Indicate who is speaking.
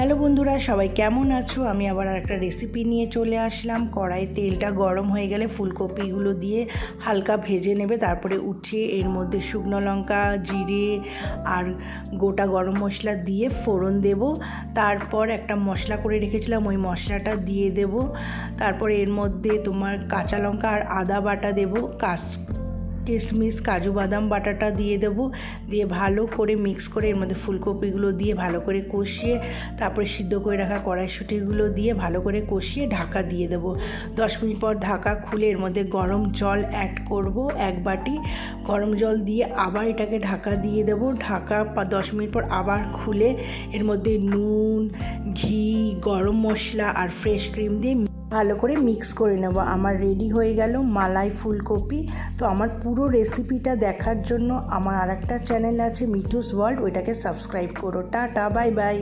Speaker 1: Hello বন্ধুরা, সবাই কেমন আছো? আমি আবার একটা রেসিপি নিয়ে চলে আসলাম। কড়াই তেলটা গরম হয়ে গেলে ফুলকপিগুলো দিয়ে হালকা ভেজে নেবে, তারপরে উঠিয়ে এর মধ্যে শুকনো লঙ্কা, জিরে আর গোটা গরম মশলা দিয়ে ফোড়ন দেব। তারপর একটা মশলা করে রেখেছিলাম, ওই মশলাটা দিয়ে দেব। তারপরে এর মধ্যে তোমার কাঁচা লঙ্কা আর আদা বাটা দেব, কিশমিশ কাজু বাদাম বাটাটা দিয়ে দেব, দিয়ে ভালো করে মিক্স করে এর মধ্যে ফুলকপিগুলো দিয়ে ভালো করে কষিয়ে তারপরে সিদ্ধ করে রাখা কড়াইশুঁটিগুলো দিয়ে ভালো করে কষিয়ে ঢাকা দিয়ে দেব। 10 মিনিট পর ঢাকা খুলে এর মধ্যে গরম জল অ্যাড করব, 1 বাটি গরম জল দিয়ে আবার এটাকে ঢাকা দিয়ে দেব। ঢাকা 10 মিনিট পর আবার খুলে এর মধ্যে নুন, ঘি, গরম মশলা আর ফ্রেশ ক্রিম দিয়ে ভালো করে মিক্স করে নেব। আমার রেডি হয়ে গেল মালাই ফুলকপি। তো আমার পুরো রেসিপিটা দেখার জন্য আমার আরেকটা চ্যানেল আছে মিঠুস ওয়ার্ল্ড, ওইটাকে সাবস্ক্রাইব করো। Tata, bye bye.